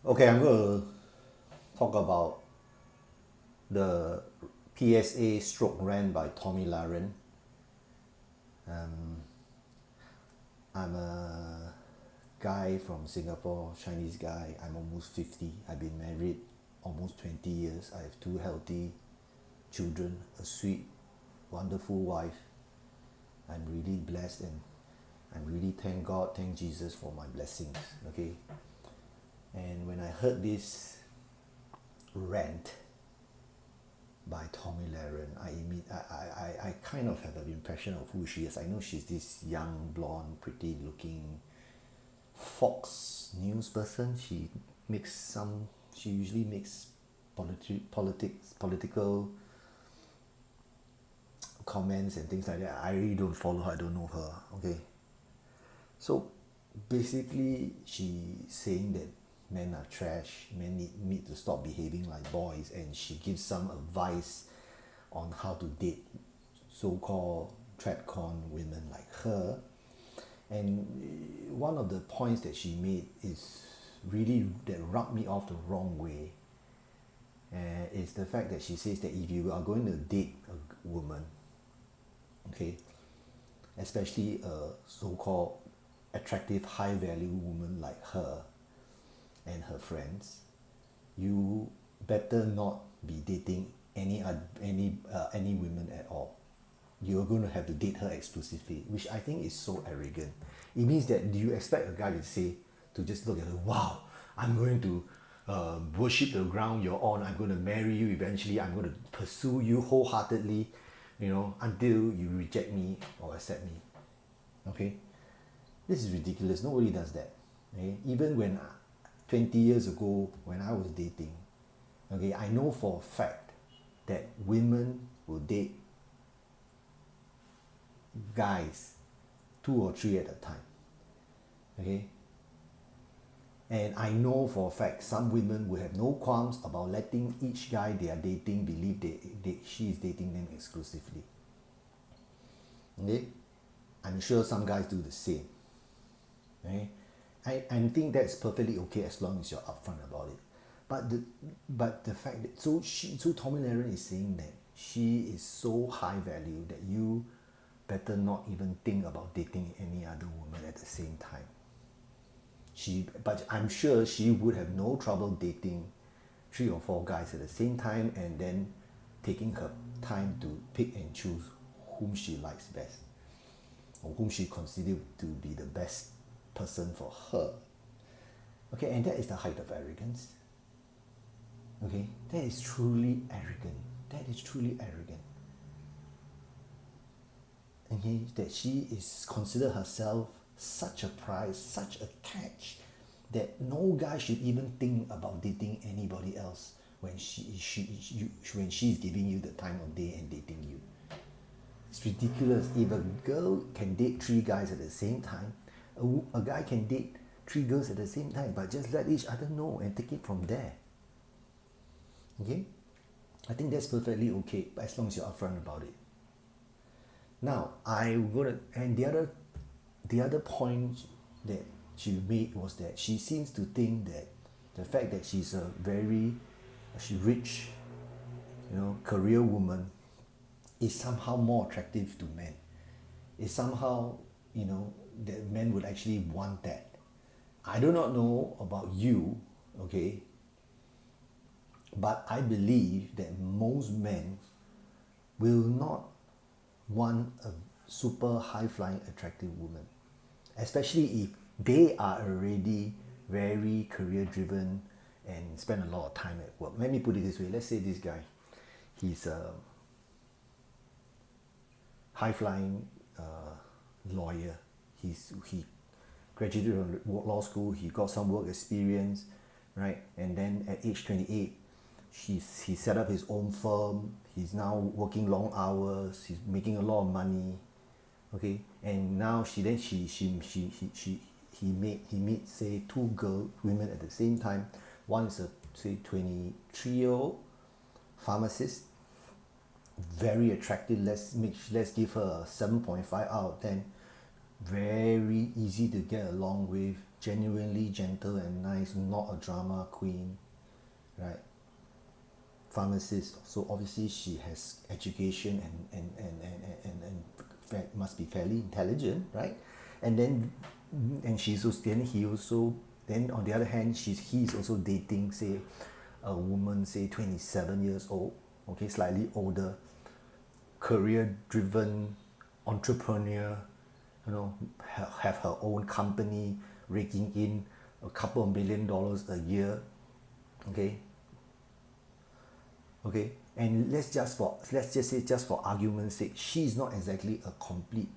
Okay, I'm going to talk about the PSA stroke rant by Tomi. I'm a guy from Singapore, Chinese guy. I'm almost 50. I've been married almost 20 years. I have two healthy children, a sweet, wonderful wife. I'm really blessed and I'm really thank God, thank Jesus for my blessings. Okay. And when I heard this rant by Tomi, I kind of have an impression of who she is. I know she's this young, blonde, pretty looking Fox News person. She usually makes political comments and things like that. I really don't follow her, I don't know her. Okay. So basically, she's saying that men are trash, men need to stop behaving like boys, and she gives some advice on how to date so-called tradcon women like her. And one of the points that she made is really that rubbed me off the wrong way. Is the fact that she says that if you are going to date a woman, okay, especially a so-called attractive, high-value woman like her and her friends, you better not be dating any women at all. You're going to have to date her exclusively, which I think is so arrogant. It means that do you expect a guy to just look at her, wow, I'm going to worship the ground you're on, I'm going to marry you eventually, I'm going to pursue you wholeheartedly, until you reject me or accept me. Okay? This is ridiculous. Nobody does that. Okay? Even when 20 years ago, when I was dating, okay, I know for a fact that women will date guys two or three at a time. Okay? And I know for a fact some women will have no qualms about letting each guy they are dating believe she is dating them exclusively. Okay? I'm sure some guys do the same. Okay? I think that's perfectly okay as long as you're upfront about it. But the fact that so Tomi is saying that she is so high value that you better not even think about dating any other woman at the same time. But I'm sure she would have no trouble dating three or four guys at the same time and then taking her time to pick and choose whom she likes best or whom she considers to be the best person for her. Okay, and that is the height of arrogance. Okay, that is truly arrogant. That is truly arrogant. Okay, that she is consider herself such a prize, such a catch, that no guy should even think about dating anybody else when when she's giving you the time of day and dating you. It's ridiculous. If a girl can date three guys at the same time, a guy can date three girls at the same time, but just let each other know and take it from there. Okay? I think that's perfectly okay, as long as you're upfront about it. Now, and the other point that she made was that she seems to think that the fact that she's rich, career woman is somehow more attractive to men. Is somehow, that men would actually want that. I do not know about you, okay, but I believe that most men will not want a super high-flying attractive woman, especially if they are already very career-driven and spend a lot of time at work. Let me put it this way. Let's say this guy, he's a high-flying lawyer. He graduated from law school. He got some work experience, right? And then at age 28, he set up his own firm. He's now working long hours. He's making a lot of money. Okay, and now he meets say two women at the same time. One is a say 23-year-old pharmacist, very attractive. Let's give her a 7.5 out of 10. very easy to get along with, genuinely gentle and nice, not a drama queen, right? Pharmacist, so obviously she has education and must be fairly intelligent, right? And then and she's also then he also then on the other hand he's also dating, say, a woman, say 27 years old, okay, slightly older, career driven entrepreneur, have her own company, raking in a couple of $1 million a year, okay. Okay, and let's just say, just for argument's sake, she's not exactly a complete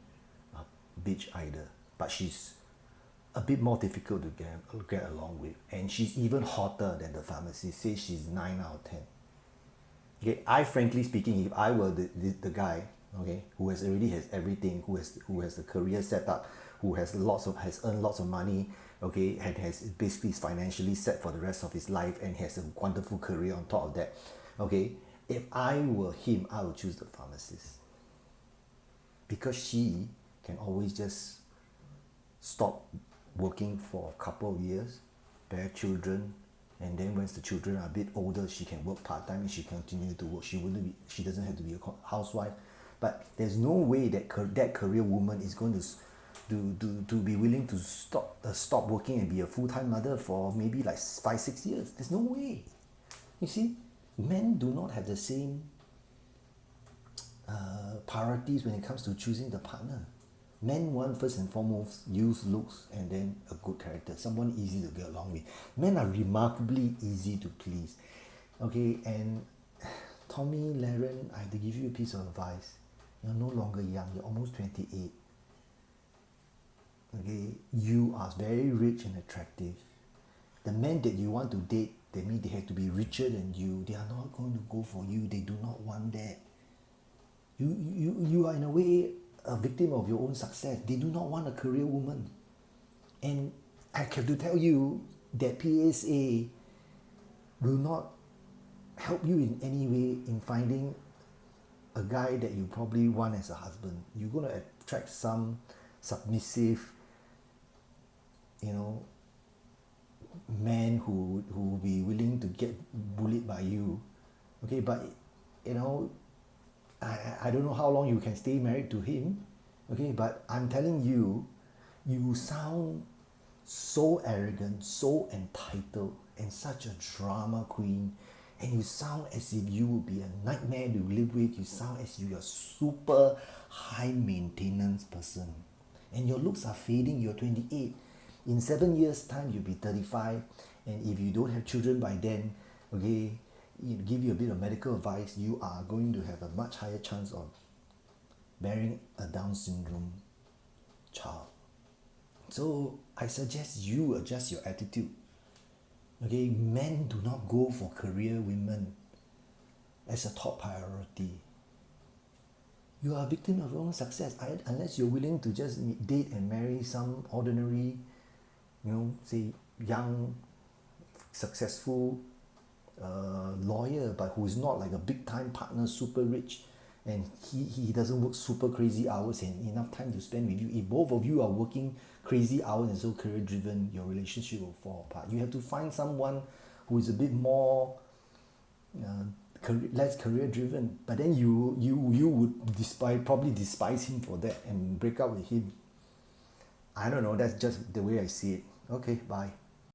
bitch either, but she's a bit more difficult to get along with, and she's even hotter than the pharmacist. Say she's 9 out of 10. Okay, I frankly speaking, if I were the guy, okay, who has everything, who has the career set up, who has earned lots of money, okay, and has basically is financially set for the rest of his life, and has a wonderful career on top of that, okay, if I were him, I would choose the pharmacist, because she can always just stop working for a couple of years, bear children, and then once the children are a bit older, she can work part-time and she continue to work. She doesn't have to be a housewife. But there's no way that that career woman is going to be willing to stop working and be a full-time mother for maybe like 5-6 years. There's no way. You see, men do not have the same priorities when it comes to choosing the partner. Men want first and foremost use looks and then a good character, someone easy to get along with. Men are remarkably easy to please. Okay, and Tomi, Laren, I have to give you a piece of advice. You're no longer young, you're almost 28. Okay, you are very rich and attractive. The men that you want to date, they mean they have to be richer than you. They are not going to go for you. They do not want that. You are in a way a victim of your own success. They do not want a career woman. And I have to tell you that PSA will not help you in any way in finding a guy that you probably want as a husband. You're going to attract some submissive, man who will be willing to get bullied by you. Okay, but I don't know how long you can stay married to him, okay, but I'm telling you, you sound so arrogant, so entitled, and such a drama queen, and you sound as if you would be a nightmare to live with. You sound as if you're a super high maintenance person, and your looks are fading. You're 28. In 7 years time you'll be 35, and if you don't have children by then, okay, give you a bit of medical advice, you are going to have a much higher chance of bearing a Down syndrome child. So I suggest you adjust your attitude. Okay, men do not go for career women as a top priority. You are a victim of your own success unless you're willing to just date and marry some ordinary, say young, successful lawyer, but who is not like a big time partner, super rich, and he doesn't work super crazy hours and enough time to spend with you. If both of you are working crazy hours and so career driven, your relationship will fall apart. You have to find someone who is a bit more less career driven, but then you would probably despise him for that and break up with him. I don't know, that's just the way I see it. Okay, bye.